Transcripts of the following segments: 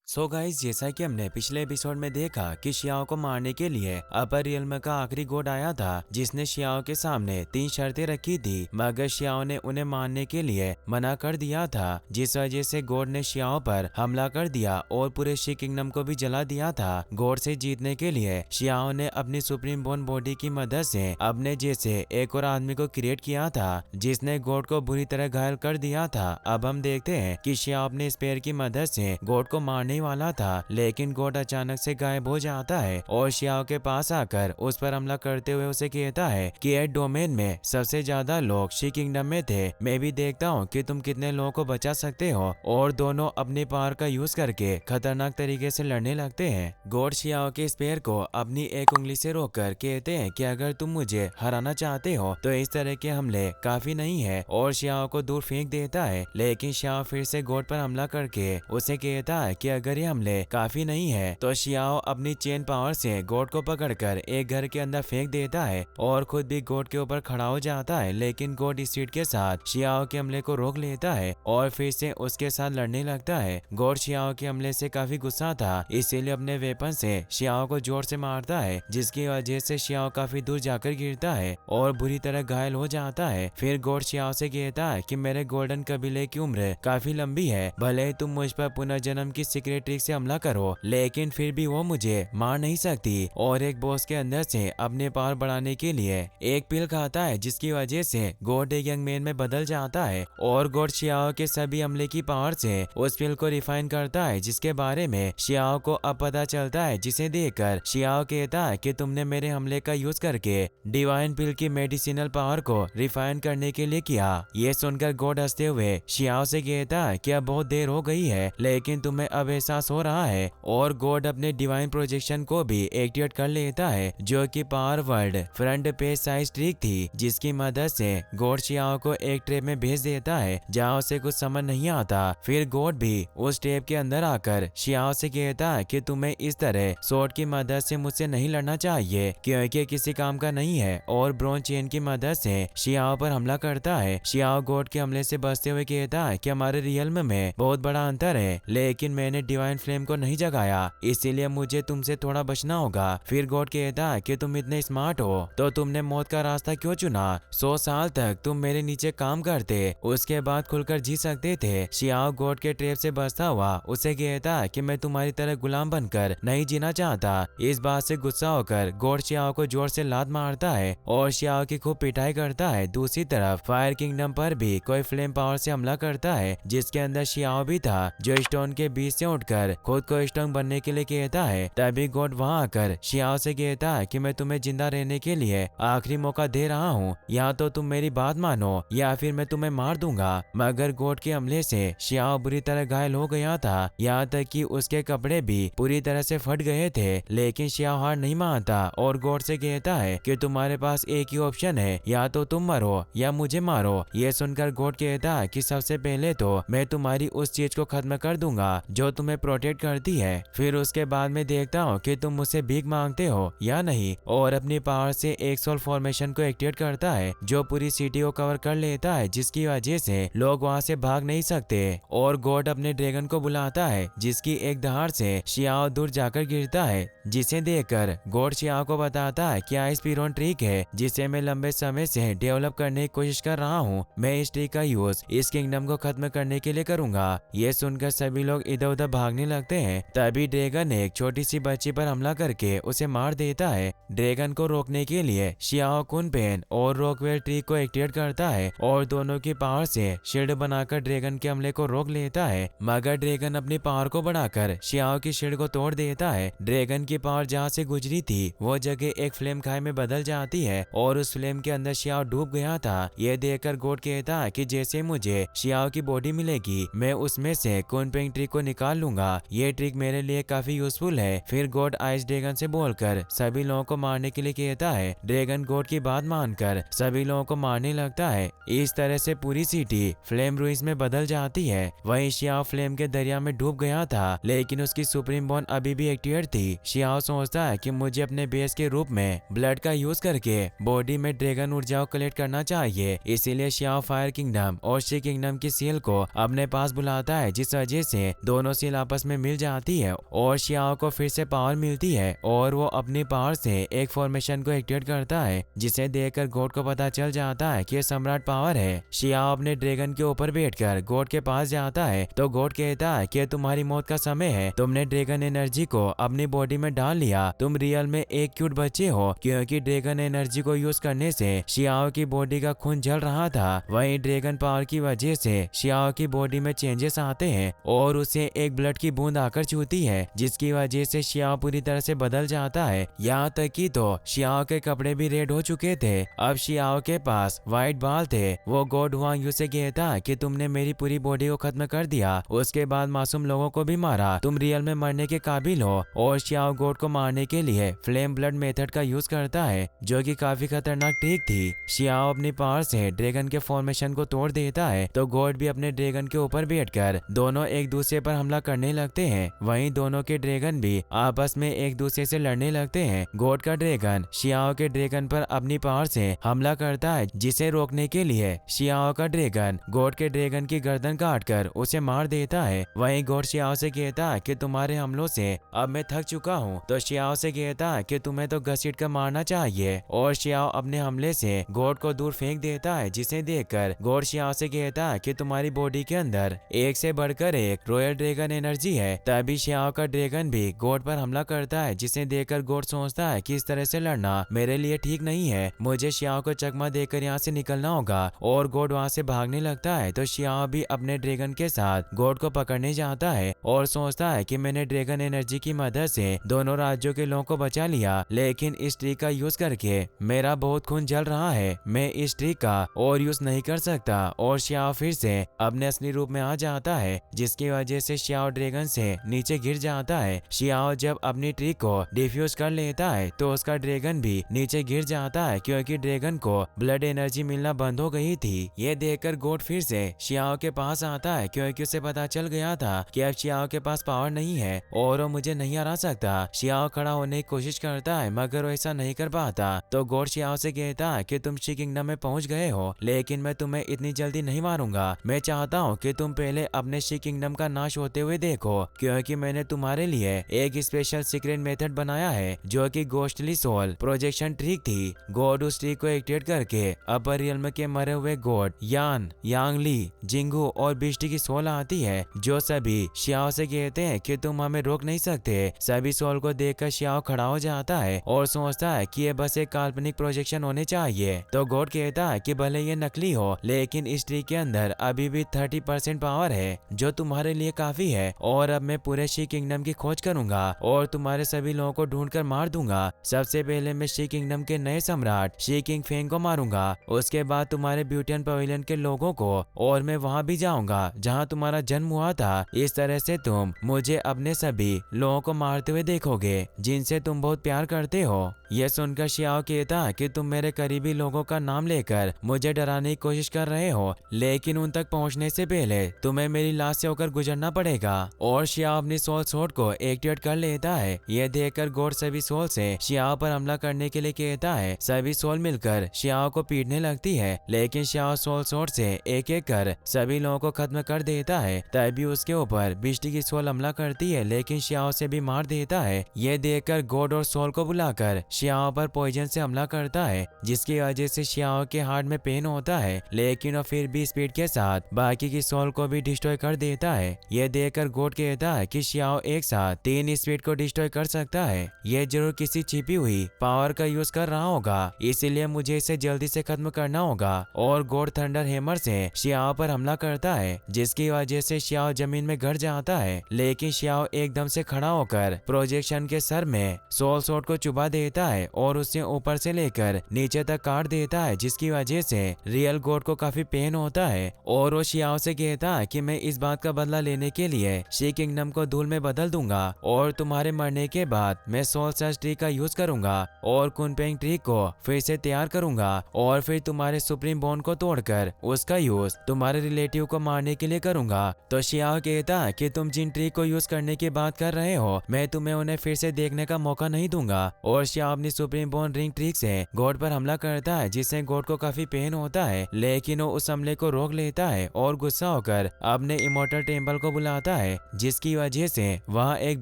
Guys, जैसा कि हमने पिछले एपिसोड में देखा कि शियाओ को मारने के लिए अपर रियल्म का आखिरी गोड आया था जिसने शियाओ के सामने 3 शर्तें रखी थी, मगर शियाओ ने उन्हें मारने के लिए मना कर दिया था, जिस वजह से गोड ने शियाओ पर हमला कर दिया और पूरे शी किंगडम को भी जला दिया था। गोड से जीतने के लिए शियाओ ने अपनी सुप्रीम बोन बॉडी की मदद से अपने जैसे एक और आदमी को क्रिएट किया था जिसने गोड को बुरी तरह घायल कर दिया था। अब हम देखते हैं कि शियाओ अपने स्पेयर की मदद से गोड को मारने वाला था, लेकिन गोड अचानक से गायब हो जाता है और शियाओ के पास आकर उस पर हमला करते हुए उसे कहता है कि एड डोमेन में सबसे ज्यादा लोग शी किंगडम में थे, मैं भी देखता हूँ कि तुम कितने लोगों को बचा सकते हो। और दोनों अपनी पावर का यूज करके खतरनाक तरीके से लड़ने लगते हैं। गोड शियाओ के स्पेयर को अपनी एक उंगली से रोककर कहते हैं कि अगर तुम मुझे हराना चाहते हो तो इस तरह के हमले काफी नहीं है, और शियाओ को दूर फेंक देता है। लेकिन शियाओ फिर से गोड पर हमला करके उसे कहता है कि अगर ये हमले काफी नहीं है तो शियाओ अपनी चेन पावर से गोड को पकड़कर एक घर के अंदर फेंक देता है और खुद भी गोड के ऊपर खड़ा हो जाता है। लेकिन गोड इस सीट के साथ शियाओ के हमले को रोक लेता है और फिर से उसके साथ लड़ने लगता है। गोड शियाओ के हमले से काफी गुस्सा था, इसीलिए अपने वेपन से शियाओ को जोर से मारता है, जिसकी वजह से शियाओ काफी दूर जाकर गिरता है और बुरी तरह घायल हो जाता है। फिर गोड शियाओ से कहता है कि मेरे गोल्डन कबीले की उम्र काफी लंबी है, भले ही तुम मुझ पर पुनर्जन्म की सीक्रेट ट्रिक से हमला करो, लेकिन फिर भी वो मुझे मार नहीं सकती। और एक बॉस के अंदर से अपने पावर बढ़ाने के लिए एक पिल खाता है, जिसकी वजह से गोड एक यंग मैन में बदल जाता है और गोड शियाओ के सभी हमले की पावर से उस पिल को रिफाइन करता है, जिसके बारे में शियाओ को अब पता चलता है, जिसे देखकर शियाओ कहता है कि तुमने मेरे हमले का यूज करके डिवाइन पिल की मेडिसिनल पावर को रिफाइन करने के लिए किया। ये सुनकर गोड हंसते हुए शियाओ से कहता है कि अब बहुत देर हो गई है, लेकिन तुम्हें अब एहसास हो रहा है। और गोड अपने डिवाइन प्रोजेक्शन को भी एक्टिवेट कर लेता है, जो कि power world front page size trick थी, जिसकी मदद से गोड शियाओ को एक ट्रेप में भेज देता है जहाँ उसे कुछ समझ नहीं आता। फिर गोड भी उस ट्रेप के अंदर आकर शियाओ से कहता है कि तुम्हें इस तरह स्वॉर्ड की मदद से मुझसे नहीं लड़ना चाहिए, क्योंकि किसी काम का नहीं है, और ब्रोंज चेन की मदद से शियाओ पर हमला करता है। शियाओ गोड के हमले से बचते हुए कहता है कि हमारे रियल्म में बहुत बड़ा अंतर है, लेकिन मैंने डिवाइन फ्लेम को नहीं जगाया, इसीलिए मुझे तुमसे थोड़ा बचना होगा। फिर गॉड कहता है कि तुम इतने स्मार्ट हो तो तुमने मौत का रास्ता क्यों चुना? 100 साल तक तुम मेरे नीचे काम करते, उसके बाद खुलकर जी सकते थे। शियाओ गॉड के ट्रैप से बचता हुआ उसे कहता है कि मैं तुम्हारी तरह गुलाम बनकर नहीं जीना चाहता। इस बात से गुस्सा होकर गॉड शियाओ को जोर से लात मारता है और शियाओ की खूब पिटाई करता है। दूसरी तरफ फायर किंगडम पर भी कोई फ्लेम पावर से हमला करता है, जिसके अंदर शियाओ भी था, जो स्टोन के बीच से उठकर खुद को स्ट्रॉन्ग बनने के लिए कहता है। तभी गॉड वहां आकर शियाओ से कहता है कि मैं तुम्हें जिंदा रहने के लिए आखिरी मौका दे रहा हूँ, या तो तुम मेरी बात मानो या फिर मैं तुम्हें मार दूंगा। मगर गॉड के हमले से शियाओ बुरी तरह घायल हो गया था, यहाँ तक कि उसके कपड़े भी पूरी तरह से फट गए थे। लेकिन शियाओ हार नहीं मानता और गॉड से कहता है कि तुम्हारे पास एक ही ऑप्शन है, या तो तुम मरो या मुझे मारो। ये सुनकर गॉड कहता है कि सबसे पहले तो मैं तुम्हारी उस चीज को खत्म कर दूंगा जो तुम्हें प्रोटेक्ट करती है, फिर उसके बाद मैं देखता हूँ कि तुम मुझसे भीख मांगते हो या नहीं। और अपनी पावर से एक सोल फॉर्मेशन को एक्टिवेट करता है, जो पूरी सिटी को कवर कर लेता है, जिसकी वजह से लोग वहाँ से भाग नहीं सकते। और गॉड अपने ड्रैगन को बुलाता है, जिसकी एक दहाड़ से शियाओ दूर जाकर गिरता है, जिसे देखकर गॉड शियाओ को बताता है कि आइस पिरोन ट्रिक है, जिसे मैं लंबे समय से डेवलप करने की कोशिश कर रहा हूँ। मैं इस ट्रिक का यूज इस किंगडम को खत्म करने के लिए करूंगा। ये सुनकर सभी लोग इधर उधर भागने लगते हैं। तभी ड्रैगन एक छोटी सी बच्ची पर हमला करके उसे मार देता है। ड्रैगन को रोकने के लिए शियाओ कुनपेन और रॉकवेल ट्रिक को एक्टिवेट करता है और दोनों की पावर से शील्ड बनाकर ड्रैगन के हमले को रोक लेता है। मगर ड्रैगन अपनी पावर को बढ़ाकर शियाओ की शील्ड को तोड़ देता है। ड्रैगन की पावर जहाँ से गुजरी थी वो जगह एक फ्लेम खाई में बदल जाती है और उस फ्लेम के अंदर शियाओ डूब गया था। ये देखकर गॉड कहता है कि जैसे मुझे शियाओ की बॉडी मिलेगी मैं उसमें से कुनपेन ट्रिक को निकाल लूंगा, ये ट्रिक मेरे लिए काफी यूजफुल है। फिर गॉड आइस ड्रैगन से बोलकर सभी लोगों को मारने के लिए कहता है। ड्रैगन गॉड की बात मानकर सभी लोगों को मारने लगता है। इस तरह से पूरी सिटी फ्लेम रूइंस में बदल जाती है। वहीं शियाओ फ्लेम के दरिया में डूब गया था, लेकिन उसकी सुप्रीम बॉन अभी भी एक्टिवेट थी। शियाओ सोचता है कि मुझे अपने बेस के रूप में ब्लड का यूज करके बॉडी में ड्रैगन ऊर्जा को कलेक्ट करना चाहिए, इसीलिए शियाओ फायर किंगडम और शी किंगडम की सील को अपने पास बुलाता है, जिस वजह से दोनों सील आपस में मिल जाती है और शियाओ को फिर से पावर मिलती है और वो अपनी पावर से एक फॉर्मेशन को एक्टिवेट करता है, जिसे देखकर गॉड को पता चल जाता है कि ये सम्राट पावर है। शियाओ अपने ड्रैगन के ऊपर बैठकर गॉड के पास जाता है तो गॉड कहता है कि तुम्हारी मौत का समय है, तुमने ड्रैगन एनर्जी को अपनी बॉडी में डाल लिया, तुम रियल में एक क्यूट बच्चे हो। क्योंकि ड्रैगन एनर्जी को यूज करने से शियाओ की बॉडी का खून जल रहा था, वहीं ड्रैगन पावर की वजह से शियाओ की बॉडी में चेंजेस आते हैं और उसे एक ब्लड की बूंद आकर छूती है, जिसकी वजह से शियाओ पूरी तरह से बदल जाता है। यहाँ तक कि तो शियाओ के कपड़े भी रेड हो चुके थे। अब शियाओ के पास व्हाइट बाल थे। वो गॉड हुआंग यू से कहता कि तुमने मेरी पूरी बॉडी को खत्म कर दिया, उसके बाद मासूम लोगों को भी मारा, तुम रियल में मरने के काबिल हो। और शियाओ गॉड को मारने के लिए फ्लेम ब्लड मेथड का यूज करता है, जो कि काफी खतरनाक ट्रिक थी। शियाओ अपनी पावर से ड्रैगन के फॉर्मेशन को तोड़ देता है तो गॉड भी अपने ड्रैगन के ऊपर बैठकर दोनों एक दूसरे पर हमला करने लगते हैं। वहीं दोनों के ड्रैगन भी आपस में एक दूसरे से लड़ने लगते हैं। गॉड का ड्रैगन शियाओ के ड्रैगन पर अपनी पावर से हमला करता है, जिसे रोकने के लिए शियाओ का ड्रैगन गॉड के ड्रैगन की गर्दन काटकर उसे मार देता है। वहीं गॉड शियाओ से कहता है कि तुम्हारे हमलों से अब मैं थक चुका हूँ। तो शियाओ से कहता है कि तुम्हें तो घसीट कर मारना चाहिए और शियाओ अपने हमले से गॉड को दूर फेंक देता है, जिसे देखकर गॉड शियाओ से कहता है कि तुम्हारी बॉडी के अंदर एक से बढ़कर एक रॉयल ड्रैगन एनर्जी है। तभी शियाओ का ड्रैगन भी गॉड पर हमला करता है, जिसे देखकर गॉड सोचता है कि इस तरह से लड़ना मेरे लिए ठीक नहीं है, मुझे शियाओ को चकमा देकर यहाँ से निकलना होगा। और गॉड वहाँ से भागने लगता है तो शियाओ भी अपने ड्रैगन के साथ गॉड को पकड़ने जाता है और सोचता है कि मैंने ड्रैगन एनर्जी की मदद से दोनों राज्यों के लोगों को बचा लिया, लेकिन इस ट्रिक का यूज करके मेरा बहुत खून जल रहा है, मैं इस ट्रिक का और यूज नहीं कर सकता। और शियाओ फिर से अपने असली रूप में आ जाता है, जिसकी वजह से शियाओ ड्रैगन से नीचे गिर जाता है। शियाओ जब अपनी ट्रिक को डिफ्यूज कर लेता है तो उसका ड्रैगन भी नीचे गिर जाता है, क्योंकि ड्रैगन को ब्लड एनर्जी मिलना बंद हो गई थी। ये देखकर गॉड फिर से शियाओ के पास आता है, क्योंकि उसे पता चल गया था कि अब शियाओ के पास पावर नहीं है और वो मुझे नहीं हरा सकता। शियाओ खड़ा होने की कोशिश करता है मगर वो ऐसा नहीं कर पाता। तो गॉड शियाओ से कहता है कि तुम शी किंगडम में पहुंच गए हो, लेकिन मैं तुम्हें इतनी जल्दी नहीं मारूंगा। मैं चाहता हूँ कि तुम पहले अपने शी किंगडम का नाश होते हुए देखो, क्योंकि मैंने तुम्हारे लिए एक स्पेशल सीक्रेट मेथड बनाया है, जो कि गोस्टली सोल प्रोजेक्शन ट्रिक थी। गॉड उस ट्रिक को एक्टिवेट करके अपर रियल्म के मरे हुए गॉड यान, यांगली, जिंगू और बिष्टी की सोल आती है, जो सभी शियाओ से कहते हैं कि तुम हमें रोक नहीं सकते। सभी सोल को देखकर शियाओ खड़ा हो जाता है और सोचता है कि ये बस एक काल्पनिक प्रोजेक्शन होने चाहिए। तो गॉड कहता है कि भले ये नकली हो, लेकिन इस ट्री के अंदर अभी भी 30% पावर है, जो तुम्हारे लिए काफी है। और अब मैं पूरे शी किंगडम की खोज करूंगा और तुम्हारे सभी लोगों को ढूंढ कर मार दूंगा। सबसे पहले मैं शी किंगडम के नए सम्राट शी किंग फेंग को मारूंगा, उसके बाद तुम्हारे ब्यूटियन पवेलियन के लोगों को, और मैं वहां भी जाऊंगा जहां तुम्हारा जन्म हुआ था। इस तरह से तुम मुझे अपने सभी लोगों को मारते हुए देखोगे जिनसे तुम बहुत प्यार करते हो। यह सुनकर शियाओ कहता कि तुम मेरे करीबी लोगों का नाम लेकर मुझे डराने की कोशिश कर रहे हो, लेकिन उन तक पहुंचने से पहले तुम्हें मेरी लाश से होकर गुजरना पड़ेगा। और शियाओ अपनी सोल सोर्ड को एक्टिवेट कर लेता है। यह देखकर गॉड सभी सोल से शियाओ पर हमला करने के लिए कहता है। सभी सोल मिलकर शियाओ को पीटने लगती है, लेकिन शियाओ सोल सोर्ड से एक एक कर सभी लोगों को खत्म कर देता है। तभी उसके ऊपर बिष्टी की सोल हमला करती है, लेकिन शियाओ से भी मार देता है। यह देखकर गॉड और सोल को बुलाकर शियाओ पर पॉइजन से हमला करता है, जिसकी वजह से शियाओ के हार्ट में पेन होता है, लेकिन वो फिर भी स्पीड के साथ बाकी की सोल को भी डिस्ट्रॉय कर देता है। यह देखकर गॉड कहता है कि शियाओ एक साथ 3 स्पीड को डिस्ट्रॉय कर सकता है। यह जरूर किसी छिपी हुई पावर का यूज कर रहा होगा, इसीलिए मुझे इसे जल्दी से खत्म करना होगा। और गॉड थंडर हैमर से शियाओ पर हमला करता है, जिसकी वजह से शियाओ जमीन में गिर जाता है, लेकिन शियाओ एकदम से खड़ा होकर प्रोजेक्शन के सर में सोल सोर्ड को चुबा देता है और उसे ऊपर से लेकर नीचे तक काट देता है, जिसकी वजह से रियल गॉड को काफी पेन होता है। और वो शियाओ से कहता है कि मैं इस बात का बदला लेने के लिए शी किंगडम को धूल में बदल दूंगा और तुम्हारे मरने के बाद मैं सोल सर्च ट्री का यूज करूंगा और कुनपेंग ट्री को फिर से तैयार करूंगा और फिर तुम्हारे सुप्रीम बॉन्ड को तोड़कर उसका यूज तुम्हारे रिलेटिव को मारने के लिए करूंगा। तो शियाओ कहता है कि तुम जिन ट्री को यूज करने की बात कर रहे हो, मैं तुम्हें उन्हें फिर से देखने का मौका नहीं दूंगा। और शियाओ अपनी सुप्रीम बॉन्ड रिंग ट्रिक से गॉड पर हमला करता है, जिससे गॉड को काफी पेन होता है, लेकिन वो उस हमले को रोक लेता है और गुस्सा होकर अपने इमोर्टल टेम्पल को बुलाता है। है, जिसकी वजह से वहाँ एक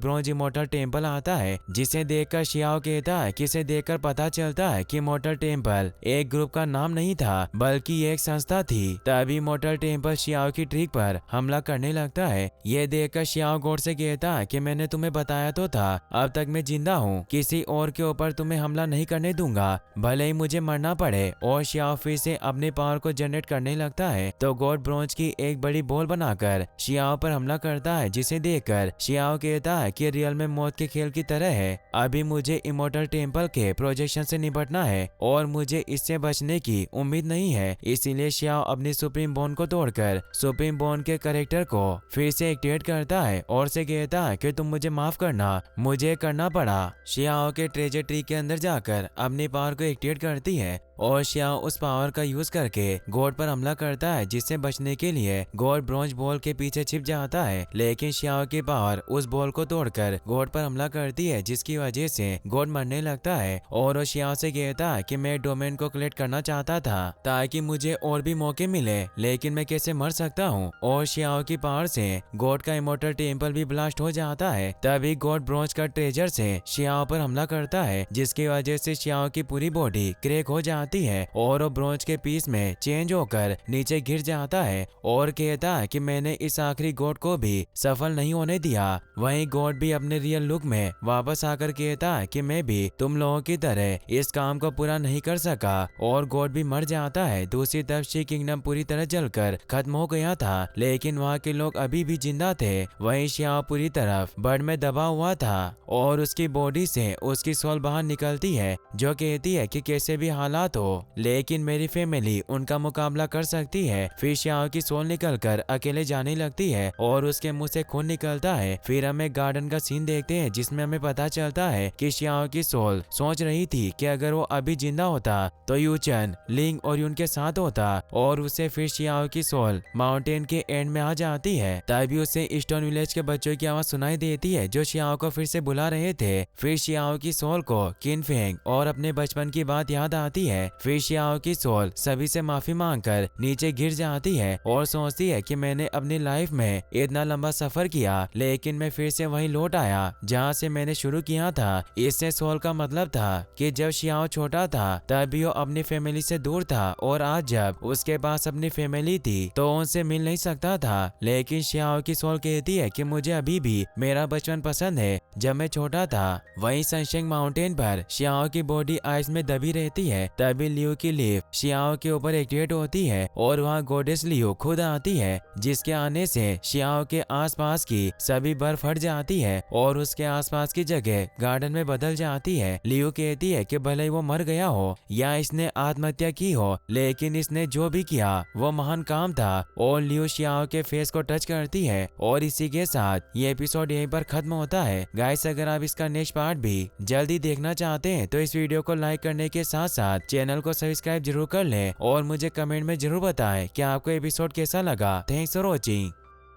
ब्रॉन्ज इमॉर्टल टेम्पल आता है, जिसे देखकर शियाओ कहता है कि इसे देखकर पता चलता है कि इमॉर्टल टेम्पल एक ग्रुप का नाम नहीं था बल्कि एक संस्था थी। तभी इमॉर्टल टेम्पल शियाओ की ट्रिक पर हमला करने लगता है। ये देखकर शियाओ गॉड से कहता है कि मैंने तुम्हें बताया तो था, अब तक मैं जिंदा हूँ, किसी और के ऊपर तुम्हें हमला नहीं करने दूंगा, भले ही मुझे मरना पड़े। और शियाओ फिर से अपने पावर को जनरेट करने लगता है तो गॉड ब्रॉन्ज की एक बड़ी बॉल बनाकर शियाओ पर हमला करता है, जिसे देखकर शियाओ कहता है कि रियल में मौत के खेल की तरह है। अभी मुझे इमॉर्टल टेम्पल के प्रोजेक्शन से निपटना है और मुझे इससे बचने की उम्मीद नहीं है। इसीलिए शियाओ अपनी सुप्रीम बॉन्ड को तोड़कर सुप्रीम बॉन्ड के कैरेक्टर को फिर से एक्टिवेट करता है और से कहता है कि तुम मुझे माफ करना, मुझे करना पड़ा। शियाओ के ट्रेजर ट्री के अंदर जाकर अपनी पावर को एक्टिवेट करती है और शियाओ उस पावर का यूज करके गॉड पर हमला करता है, जिससे बचने के लिए गॉड ब्रॉन्ज बॉल के पीछे छिप जाता है। लेकिन शियाओ की पावर उस बॉल को तोड़कर गॉड पर हमला करती है, जिसकी वजह से गॉड मरने लगता है और वो शियाओ से कहता है कि मैं डोमेन को कलेक्ट करना चाहता था ताकि मुझे और भी मौके मिले, लेकिन मैं कैसे मर सकता हूँ। और शियाओ की पावर से गॉड का इमॉर्टल टेम्पल भी ब्लास्ट हो जाता है। तभी गॉड ब्रॉन्ज का ट्रेजर से शियाओ पर हमला करता है, जिसकी वजह से शियाओ की पूरी बॉडी क्रैक हो जाती है और वो ब्रॉन्ज के पीस में चेंज होकर नीचे गिर जाता है और कहता है कि मैंने इस आखिरी गॉड को भी सफल नहीं होने दिया। वहीं गॉड भी अपने रियल लुक में वापस आकर कहता है कि मैं भी तुम लोगों की तरह इस काम को पूरा नहीं कर सका और गॉड भी मर जाता है। दूसरी तरफ शी किंगडम पूरी तरह जलकर खत्म हो गया था, लेकिन वहाँ के लोग अभी भी जिंदा थे। वहीं शियाओ पूरी तरफ बर्ड में दबा हुआ था और उसकी बॉडी से उसकी सोल बाहर निकलती है, जो कहती है कि कैसे भी हालात हो लेकिन मेरी फैमिली उनका मुकाबला कर सकती है। फिर शियाओ की सोल निकलकर अकेले जाने लगती है और उसके मुंह से खून निकलता है। फिर हम एक गार्डन का सीन देखते हैं जिसमें हमें पता चलता है कि शियाओ की सोल सोच रही थी कि अगर वो अभी जिंदा होता तो यूचन, लिंग और यून के साथ होता और उसे फिर शियाओ की सोल माउंटेन के एंड में आ जाती है। तभी उसे ईस्टर्न विलेज के बच्चों की आवाज सुनाई देती है जो शियाओ को फिर से बुला रहे थे। फिर शियाओ की सोल को किन फेंग और अपने बचपन की बात याद आती है। फिर शियाओ की सोल सभी से माफी मांगकर नीचे गिर जाती है और सोचती है कि मैंने अपनी लाइफ में इतना लंबा सफर किया लेकिन मैं फिर से वहीं लौट आया जहां से मैंने शुरू किया था। इससे सोल का मतलब था कि जब शियाओ छोटा था तभी वो अपनी फैमिली से दूर था और आज जब उसके पास अपनी फैमिली थी तो उनसे मिल नहीं सकता था। लेकिन शियाओ की सोल कहती है कि मुझे अभी भी मेरा बचपन पसंद है जब मैं छोटा था। वहीं सनशेंग माउंटेन पर शियाओ की बॉडी आइस में दबी रहती है। तभी लियो की लीफ शियाओ के ऊपर एक्टिवेट होती है और वहाँ गोडेस लियो खुद आती है, जिसके आने से शियाओ के आसपास की सभी बर्फ हट जाती है और उसके आसपास की जगह गार्डन में बदल जाती है। लियो कहती है कि भले ही वो मर गया हो या इसने आत्महत्या की हो, लेकिन इसने जो भी किया वो महान काम था। और लियो शियाओ के फेस को टच करती है और इसी के साथ ये एपिसोड यहीं पर खत्म होता है। गाइस, अगर आप इसका नेक्स्ट पार्ट भी जल्दी देखना चाहते हैं तो इस वीडियो को लाइक करने के साथ साथ चैनल को सब्सक्राइब जरूर कर लें और मुझे कमेंट में जरूर बताएं कि आपको एपिसोड कैसा लगा। Thanks for watching.